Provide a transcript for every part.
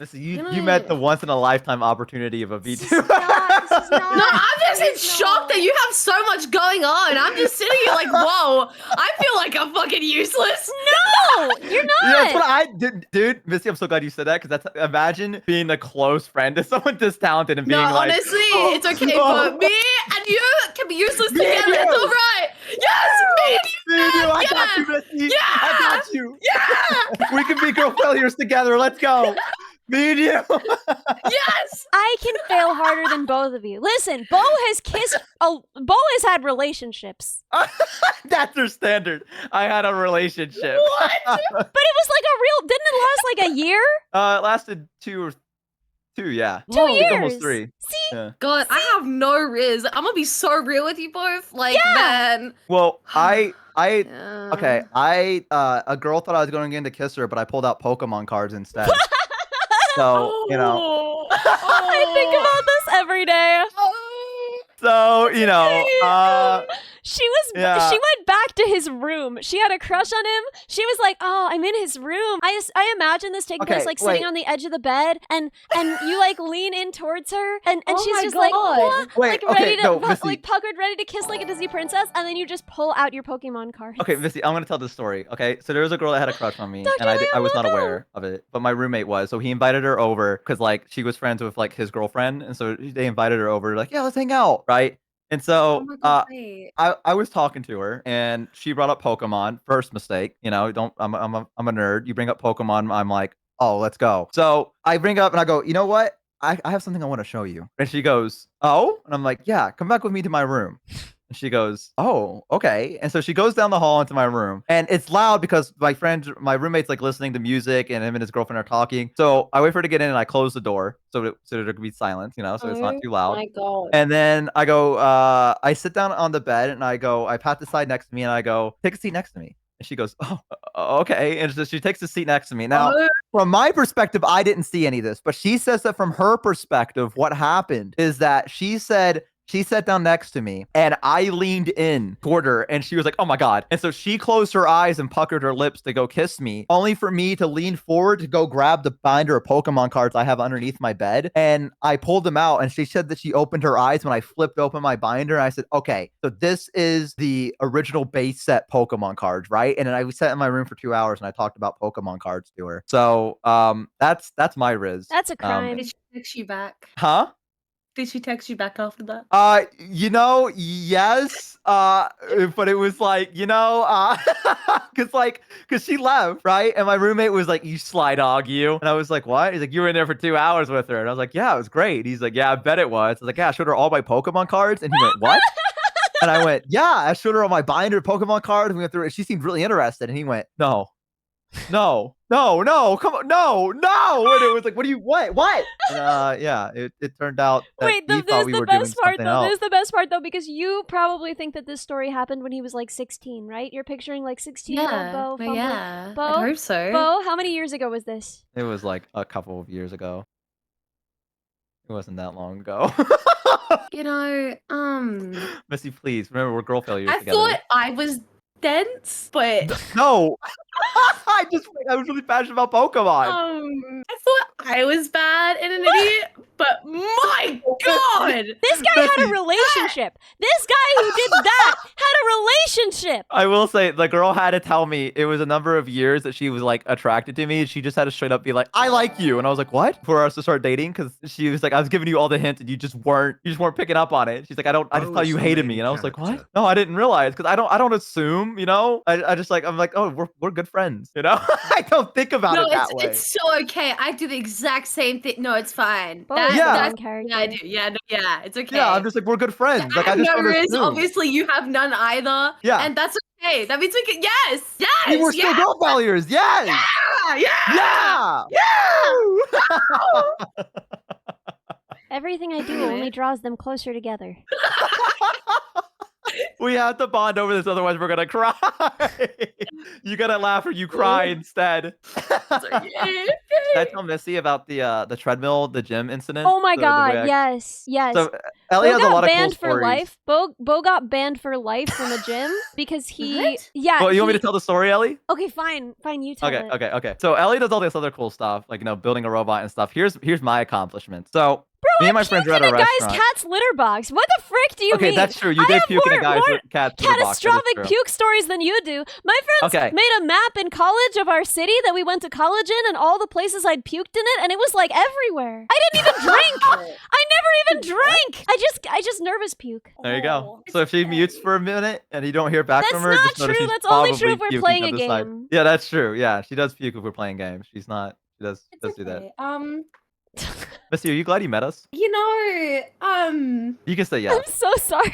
Listen, you met the once in a lifetime opportunity of a V2. This is not. No, I'm just in shock that you have so much going on. I'm just sitting here like, whoa, I feel like I'm fucking useless. No, you're not. Yeah, that's what I did, dude. Missy, I'm so glad you said that because that's imagine being a close friend to someone this talented and being like, honestly, it's okay, but me and you can be useless together. It's all right. Yes, me and you. I got you, Missy. Yeah. I got you. Yeah. We can be girl failures together. Let's go. Me and you. Yes. I can fail harder than both of you. Listen, Bo has kissed. Bo has had relationships. That's her standard. I had a relationship. What? But it was like a real. Didn't it last like a year? It lasted two, yeah. 2 years. It's almost 3. See? Yeah. God, I have no riz. I'm gonna be so real with you both. Like, man. Well, a girl thought I was going in to kiss her, but I pulled out Pokemon cards instead. So, you know. I think about this every day. So, you know, She went back to his room. She had a crush on him. She was like, "Oh, I'm in his room." I imagine this taking place like sitting on the edge of the bed, and you like lean in towards her, and she's just like, what? Wait, like ready to Missy. like puckered, ready to kiss like a Disney princess, and then you just pull out your Pokemon card. Okay, Missy, I'm gonna tell this story. Okay, so there was a girl that had a crush on me, and I was not aware of it, but my roommate was. So he invited her over because like she was friends with like his girlfriend, and so they invited her over. Like, yeah, let's hang out, right? And so I was talking to her, and she brought up Pokemon. First mistake, you know. I'm a nerd. You bring up Pokemon, I'm like, oh, let's go. So I bring up and I go, you know what? I have something I want to show you. And she goes, oh, and I'm like, yeah, come back with me to my room. And she goes, oh, okay. And so she goes down the hall into my room, and it's loud because my roommate's like listening to music, and him and his girlfriend are talking. So I wait for her to get in, and I close the door so there could be silence, you know, so it's not too loud. My God. And then I go, I sit down on the bed, and I pat the side next to me, and I go, take a seat next to me. And she goes, oh, okay. And so she takes a seat next to me. Now, from my perspective, I didn't see any of this, but she says that from her perspective, what happened is that she said, she sat down next to me, and I leaned in toward her, and she was like, oh my God. And so she closed her eyes and puckered her lips to go kiss me, only for me to lean forward to go grab the binder of Pokemon cards I have underneath my bed. And I pulled them out, and she said that she opened her eyes when I flipped open my binder. And I said, okay, so this is the original base set Pokemon cards, right? And then I sat in my room for 2 hours, and I talked about Pokemon cards to her. So that's my riz. That's a crime. Did she text you back? Huh? Did she text you back after that? You know, yes. But it was like, you know, cause she left, right? And my roommate was like, you sly dog, you. And I was like, what? He's like, you were in there for 2 hours with her. And I was like, yeah, it was great. He's like, yeah, I bet it was. I was like, yeah, I showed her all my Pokemon cards. And he went, what? And I went, yeah, I showed her all my binder Pokemon cards. And we went through it. She seemed really interested. And he went, no, come on, no. And it was like, what? And, yeah, it turned out that Wait, he thought we were doing something else. This is the best part though, because you probably think that this story happened when he was like 16, right? You're picturing like 16-year-old Bo. But yeah, Bo, I hope so. Bo, how many years ago was this? It was like a couple of years ago. It wasn't that long ago. You know, Missy, please remember we're girl failures I together. thought I was dense, but No. I was really passionate about Pokemon. I thought I was bad and an idiot, but my God, This guy had a relationship. This guy who did that had a relationship. I will say the girl had to tell me it was a number of years that she was like attracted to me. She just had to straight up be like, I like you. And I was like, what? For us to start dating? Because she was like, I was giving you all the hints and you just weren't picking up on it. She's like, I just thought you hated me. And I was like, what? No, I didn't realize, because I don't assume, you know. I'm like, oh, we're good friends, you know. I don't think about it that way. It's so okay. I do the exact same thing. No, it's fine. That's Yeah, I do. Yeah, it's okay. Yeah, I'm just like, we're good friends. Like, I just don't assume. Obviously, you have none either. Yeah, and that's okay. That means we can. Yes. We were still girl failures. Yes. Yeah. Everything I do only draws them closer together. We have to bond over this, otherwise we're gonna cry. You gotta laugh or you cry instead. I tell Missy about the treadmill, the gym incident. Oh my god, yes. So Ellie has a lot of cool banned for stories. life. Bo got banned for life from a gym because he What? yeah. Well, you want me to tell the story, Ellie? Okay, fine, you tell it. Okay. So Ellie does all this other cool stuff, like building a robot and stuff. Here's my accomplishment. So Bro, me and my friends were at a restaurant. Guy's cat's litter box. What the frick do you mean? Okay, that's true. You did puke in a guy's cat's litter box. Catastrophic puke stories than you do. My friends made a map in college of our city that we went to college in, and all the places I'd puked in it, and it was like everywhere. I didn't even drink. I never even drank. I just nervous puke. There you go. So if she mutes for a minute and you don't hear back from her, that's just notice not true. she's That's only true if probably we're puking playing on a the side. game. Yeah, that's true. Yeah, she does puke if we're playing games. She's not. She does do that. Missy, are you glad you met us? You know, You can say yes. I'm so sorry.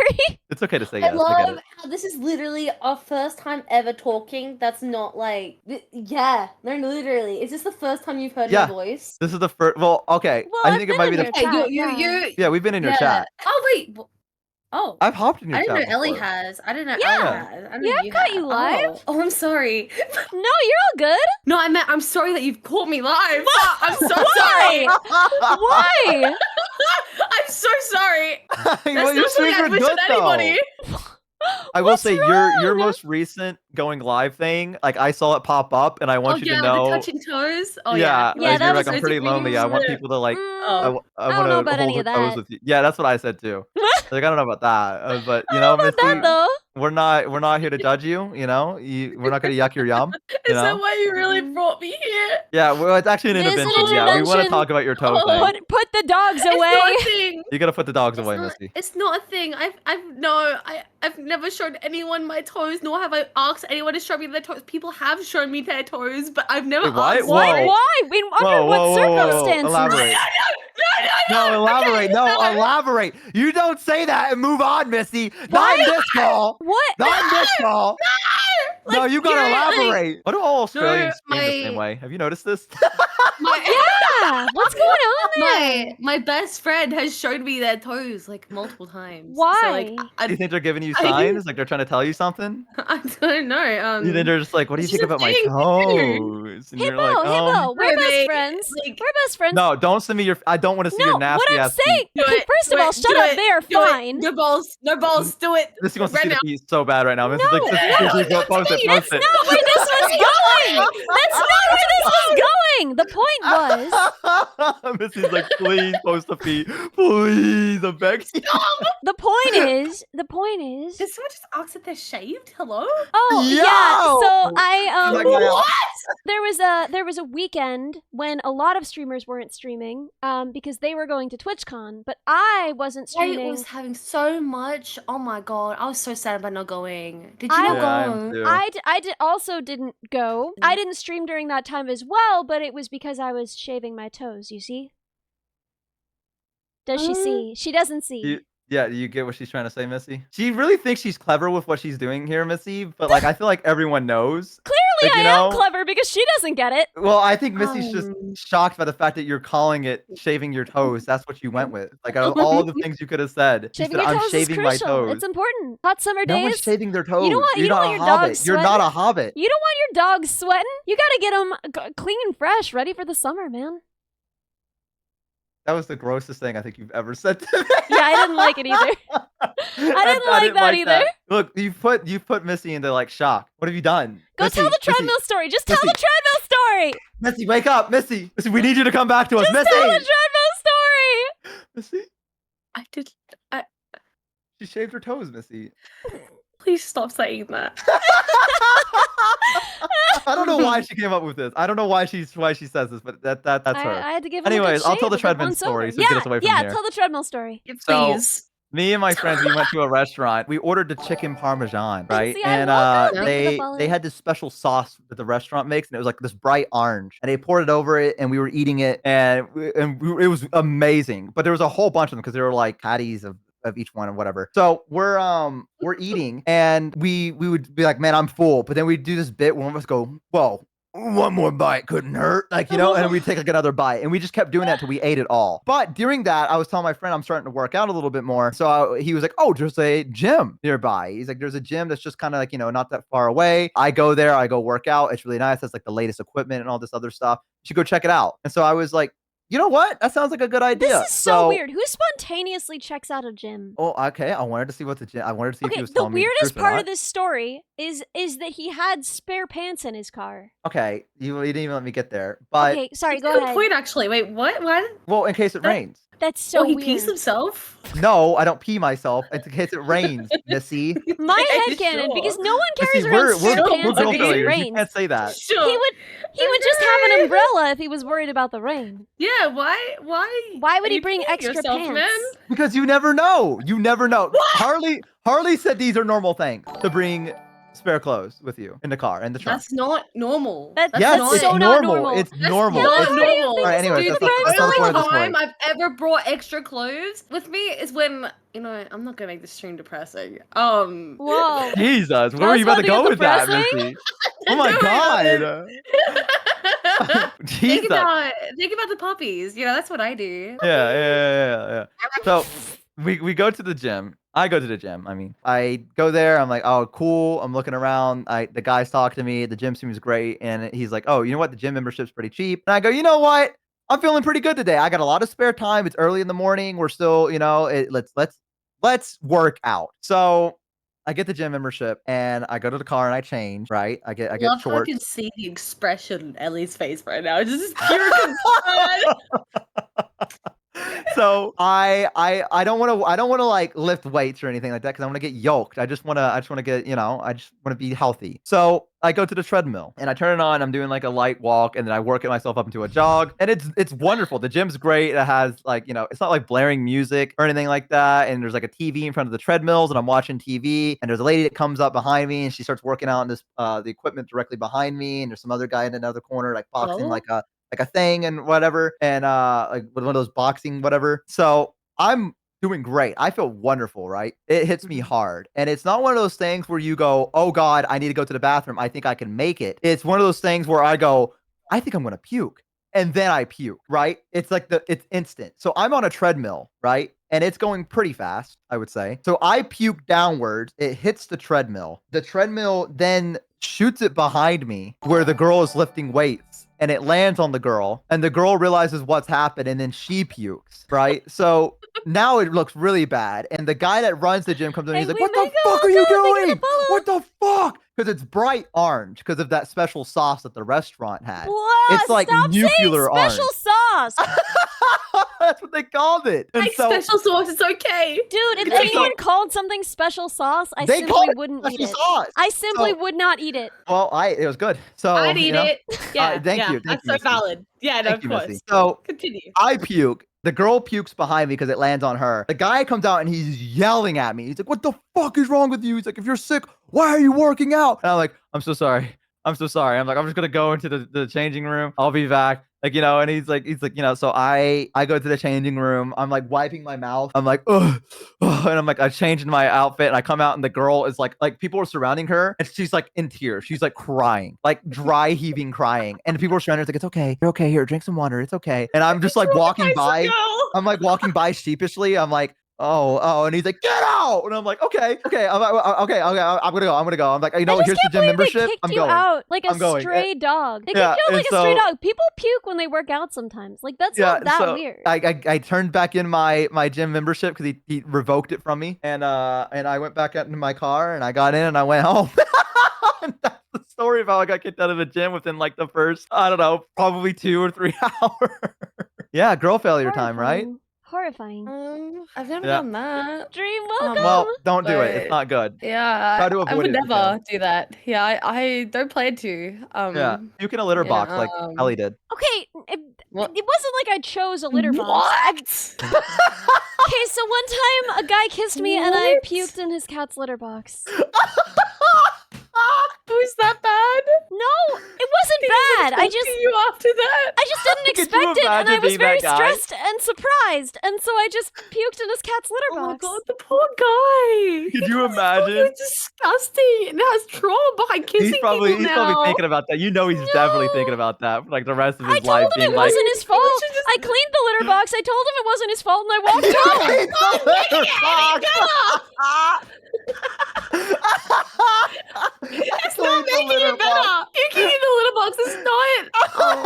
It's okay to say I yes. love how this is literally our first time ever talking. That's not like, yeah, no, literally. Is this the first time you've heard my voice? This is the first. Well, okay. Well, I think it might be the. Okay, Yeah, we've been in your chat. Oh wait. Oh, I've hopped in your chat. I didn't know Ellie before. has. I didn't know Yeah. Ellie has. I Yeah, I've caught you live. Oh, I'm sorry. No, you're all good. No, I meant I'm sorry that you've caught me live. I'm so Why? sorry. Why? I'm so sorry. Well, That's your not something streams I'd are wish good on anybody. though. I will say your most recent going live thing, like I saw it pop up, and I want you to know. The touching toes. Oh yeah, Yeah, like, that you're was like I'm pretty lonely. I want people to like. I I want don't know to about hold any her of toes that. with you. Yeah, that's what I said too. Like I don't know about that, but I you don't know, know about that Missy, though. we're not here to judge you. You know, we're not gonna yuck your yum. Is that why you really brought me here? Yeah, well, it's actually an It is an intervention. Yeah, we want to intervention. talk about your toe thing. Put the dogs It's away. not a thing. You gotta put the dogs away, not, Missy. It's not a thing. I've never shown anyone my toes, nor have I asked anyone to show me their toes. People have shown me their toes, but I've never asked. Why? Under what circumstances? Elaborate. No, elaborate. No, elaborate. You don't say that and move on, Missy. Not in this call. What? Not in this call. No, you gotta elaborate. Why do all Australians No, scream the same way? Have you noticed this? Yeah. What's going on there? My best friend has showed me their toes like multiple times. Why? So, like, Do you think they're giving you I signs? Like they're trying to tell you something? I don't know. You think they're just like, what do you it's think just about my a thing. toes? And you're like, Hippo, we're best they- friends. like- We're best friends. No, don't send me your. I don't want to see your No, nasty what I'm ass saying. feet. Okay, first of all, shut up. They are fine. No balls. No balls. Do it. This wants to Right see now. the feet so bad right now. Missy's like, no, post it, That's post it. not where this was going. That's not where this was going. The point was. Missy's like, please post the feet. Please, I'm begging you. The point is. Did someone just ask if they're shaved? Hello? Oh Yo! yeah. So Like, What? there was a weekend when a lot of streamers weren't streaming because they were going to TwitchCon, but I wasn't I streaming. was having so much. Oh my god. I was so sad about not going. Did you I- not Yeah, I go? am too. I also didn't go. I didn't stream during that time as well, but it was because I was shaving my toes, you see? Does she see? She doesn't see. Yeah, do you get what she's trying to say, Missy? She really thinks she's clever with what she's doing here, Missy, but like I feel like everyone knows. Clearly Like, you I know- am clever because she doesn't get it. Well, I think Missy's just Um. shocked by the fact that you're calling it shaving your toes. That's what you went with. Like out of all the things you could have said, you Shaving said, your I'm toes shaving is my crucial. toes. It's important. Hot summer No one's days. shaving their toes. You don't want You're your not a dog hobbit. You're not a hobbit. You don't want your dogs sweating. You gotta get them clean and fresh, ready for the summer, man. That was the grossest thing I think you've ever said to me. Yeah, I didn't like it either. I didn't like that either. Look, you put Missy into like shock. What have you done? Go Missy, tell the Missy, treadmill story. Just tell Missy. the treadmill story. Missy, wake up, Missy. Missy, we need you to come back to us, Just Missy. tell the treadmill story. Missy, I did. she shaved her toes, Missy. Please stop saying that. I don't know why she came up with this. I don't know why she says this, but that's her. I had to give him a good Anyways, I'll tell shave the with treadmill once story over. so get us away from yeah, here. tell the treadmill story. So- Please. Me and my friends, we went to a restaurant. We ordered the chicken parmesan, right? See, I And love that. Make it they up, they had this special sauce that the restaurant makes, and it was like this bright orange. And they poured it over it, and we were eating it, and it was amazing. But there was a whole bunch of them because there were like patties of each one or whatever. So we're eating, and we would be like, man, I'm full. But then we'd do this bit where one of us go, whoa, one more bite couldn't hurt. Like, and we'd take like another bite. And we just kept doing that till we ate it all. But during that, I was telling my friend I'm starting to work out a little bit more. So he was like, oh, there's a gym nearby. He's like, there's a gym that's just kind of like, not that far away. I go there, I go work out. It's really nice. That's like the latest equipment and all this other stuff. You should go check it out. And so I was like, you know what? That sounds like a good idea. This is so weird. Who spontaneously checks out a gym? Oh, okay. I wanted to see what the gym. I wanted to see if he was the telling me the weirdest truth or part not. of this story is that he had spare pants in his car. Okay, you didn't even let me get there. But okay, sorry. Go Good ahead. point, actually. Wait, what? What? Well, in case it rains. That's so he weird. pees himself? No, I don't pee myself. In case it rains, Missy. My headcanon, because no one carries around spare pants in case it rains. You can't say that. Sure. He would just have an umbrella if he was worried about the rain. Yeah, why? Why would he bring extra pants? Man? Because you never know. You never know. Harley said these are normal things to bring spare clothes with you in the car, in the trunk. That's not normal. That's so not normal. It's normal. Not It's normal. All right, anyways, Dude, that's not the the point of the only story. time I've ever brought extra clothes with me is when, I'm not gonna make this stream depressing. Whoa. Jesus, where were you about to go with that, Missy? Oh my God. Jesus. Think about the puppies. That's what I do. Yeah. So we go to the gym. I go to the gym. I mean, I go there. I'm like, oh, cool. I'm looking around. The guys talk to me. The gym seems great. And he's like, oh, you know what? The gym membership's pretty cheap. And I go, you know what? I'm feeling pretty good today. I got a lot of spare time. It's early in the morning. We're still, let's work out. So I get the gym membership and I go to the car and I change, right? I get Love shorts. I can see the expression on Ellie's face right now. It's just pure concern. So I don't want to like lift weights or anything like that because I want to get yoked. I just want to get, I just want to be healthy. So I go to the treadmill and I turn it on. I'm doing like a light walk and then I work it myself up into a jog. And it's wonderful. The gym's great. It has like, it's not like blaring music or anything like that. And there's like a TV in front of the treadmills and I'm watching TV. And there's a lady that comes up behind me and she starts working out in this the equipment directly behind me. And there's some other guy in another corner like boxing like a thing and whatever, and like one of those boxing whatever. So I'm doing great. I feel wonderful, right? It hits me hard. And it's not one of those things where you go, oh God, I need to go to the bathroom. I think I can make it. It's one of those things where I go, I think I'm going to puke. And then I puke, right? It's like it's instant. So I'm on a treadmill, right? And it's going pretty fast, I would say. So I puke downwards. It hits the treadmill. The treadmill then shoots it behind me where the girl is lifting weights. And it lands on the girl, and the girl realizes what's happened, and then she pukes, right? So now it looks really bad. And the guy that runs the gym comes in and he's like, what the fuck are you doing? What the fuck? Because it's bright orange because of that special sauce that the restaurant had. What? It's like Stop nuclear orange. special sauce. That's what they called it. And like special sauce, it's okay. Dude, if anyone called something special sauce, I simply wouldn't eat it. Sauce. I simply would not eat it. Well, it was good. So I'd eat it. Yeah, thank you. That's so Missy. valid. Yeah, no, of course. Missy. So continue. I puke. The girl pukes behind me because it lands on her. The guy comes out and he's yelling at me. He's like, what the fuck is wrong with you? He's like, if you're sick, why are you working out? And I'm like, I'm so sorry. I'm so sorry. I'm like, I'm just going to go into the changing room. I'll be back. Like, and he's like, so I go to the changing room. I'm like wiping my mouth. I'm like, ugh. And I'm like, I changed my outfit and I come out and the girl is like people are surrounding her and she's like in tears. She's like crying, like dry heaving crying. And people are surrounding her like, it's okay. You're okay. Here, drink some water. It's okay. And I'm just like walking by. I'm like walking by sheepishly. I'm like, oh, and he's like, get out! And I'm like, okay, I'm gonna go. I'm like, here's the gym membership. I'm going. Out like a stray dog. They kicked you out like a stray dog. People puke when they work out sometimes. Like that's not that weird. I turned back in my gym membership because he revoked it from me, and I went back out into my car and I got in and I went home. And that's the story of how I got kicked out of the gym within like the first, I don't know, probably 2 or 3 hours. Yeah, girl failure time, right? Horrifying. I've never done that. Dream, welcome. Well, don't do it. It's not good. Yeah, try to avoid I would it never do that. Yeah, I don't plan to. Yeah, you can a litter box like Ellie did. Okay, it wasn't like I chose a litter box. What? Okay, so one time a guy kissed me and I puked in his cat's litter box. Was that bad? No, it wasn't bad. I just you after that. I just didn't Could you expect it, and I imagine was being very that guy? stressed and surprised, and so I just puked in his cat's litter Oh my box. god, the poor guy. Could you It's imagine? disgusting. And it has trauma behind kissing He's probably people now. thinking about that. You know, he's definitely thinking about that for like the rest of his I told life. him Being it like, wasn't his fault. should just- I cleaned the litter box. I told him it wasn't his fault, and I walked home. It's not making it better. Puking in the litter box is not.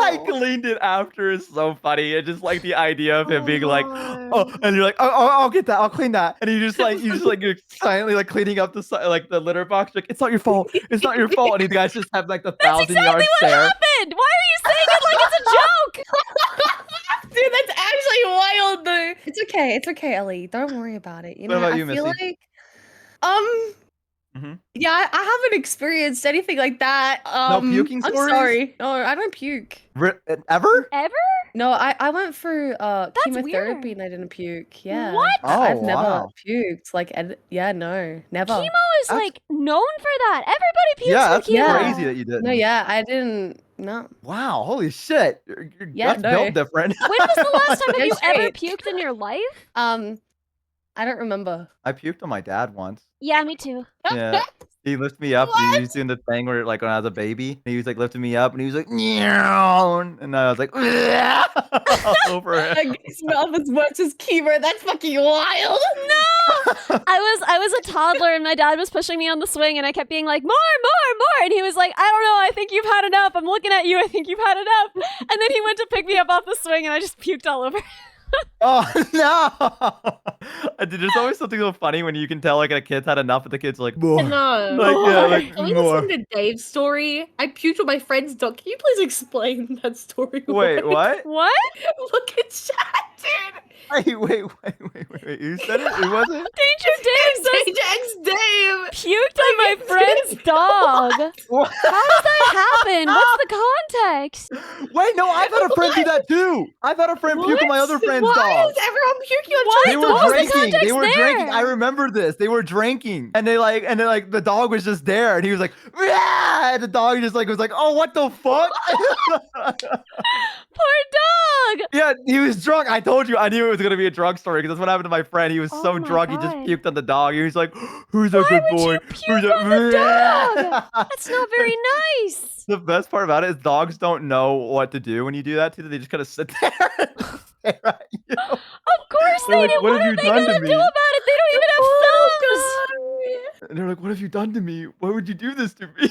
I cleaned it after. It's so funny. It's just like the idea of him being like, God. oh, and you're like, oh, I'll get that. I'll clean that. And you're silently like cleaning up the litter box. Like, it's not your fault. It's not your fault. And you guys just have like the That's 1,000 exactly yard what stare. happened. Why are you saying it like it's a joke? Dude, that's actually wild though. It's okay, Ellie. Don't worry about it. You What know, about you, I feel Missy? like Yeah, I haven't experienced anything like that. No puking I'm stories? sorry. No, I don't puke. Ever? Ever? no, I went through chemotherapy weird. and I didn't puke. Yeah. What? I've Oh, never wow. puked. Like, yeah, no, never. Chemo is That's- like known for that. Everybody pukes Yeah, from that's chemo. crazy that you didn't. No, yeah, I didn't. No. Wow, holy shit. Your Yeah, gut's no. built different. When was the last time No have you ever shit. puked in your life? I don't remember. I puked on my dad once. Yeah, me too. Yeah. He lifted me up. He was doing the thing where, like, when I was a baby, he was like lifting me up, and he was like, "Meow," and I was like, all over him. Like, his mouth is worse as chemo. That's fucking wild. No. I was a toddler and my dad was pushing me on the swing and I kept being like, more, more, more. And he was like, I don't know, I think you've had enough. I'm looking at you, I think you've had enough. And then he went to pick me up off the swing and I just puked all over. Oh no! Dude, there's always something so funny when you can tell like a kid's had enough, and the kid's like, more. No. Like, yeah, like, Can we more. listen to Dave's story? I puked on my friend's dog. Can you please explain that story? Wait, what? What? Look at chat, dude. Wait. Who said it? Who was it? Danger Dave says Jax Dave. puked on my friend's dog. What? How does that happen? What's the context? Wait, no, I've had a friend do that too. I've had a friend puke on my other friend's Why dog. is everyone puking on What? They Jack's were What was the drinking. They context were drinking. there? I remember this. They were drinking, and the dog was just there, and he was like, "Yeah!" And the dog just like was like, "Oh, what the fuck?" Poor dog. Yeah, he was drunk. I told you, I knew it was gonna be a drug story because that's what happened to my friend. He was Oh so my drunk, he just God. puked on the dog. He was like, "Who's a good would boy? you puke Who's on the dog? That's not very nice. The best part about it is dogs don't know what to do when you do that to them. They just kind of sit there and stare at you. Of course They're they like, do. "What What have are you they done to gonna me?" do about it? They don't even have thumbs. And they're like, "What have you done to me? Why would you do this to me?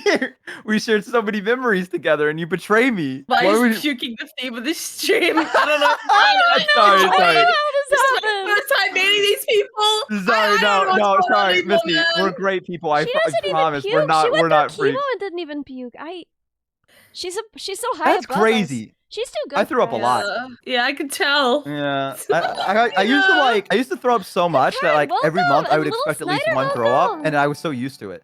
We shared so many memories together, and you betray me. Why would is you-" puking the theme of this stream? I don't know. Sorry, I don't know sorry. how this This is my happened. first time meeting these people. Sorry, I don't know what's no, going on sorry, anymore, Missy. man. We're great people. I She doesn't even promise. puke. We're not. She went We're not through chemo freaks. and didn't even puke. She's so high That's above crazy. us. She's too good. I threw for up a us. lot. Yeah, I could tell. Yeah, I used to throw up so much that like Okay, every month I would welcome, expect at least Snyder, one throw up, welcome. and I was so used to it.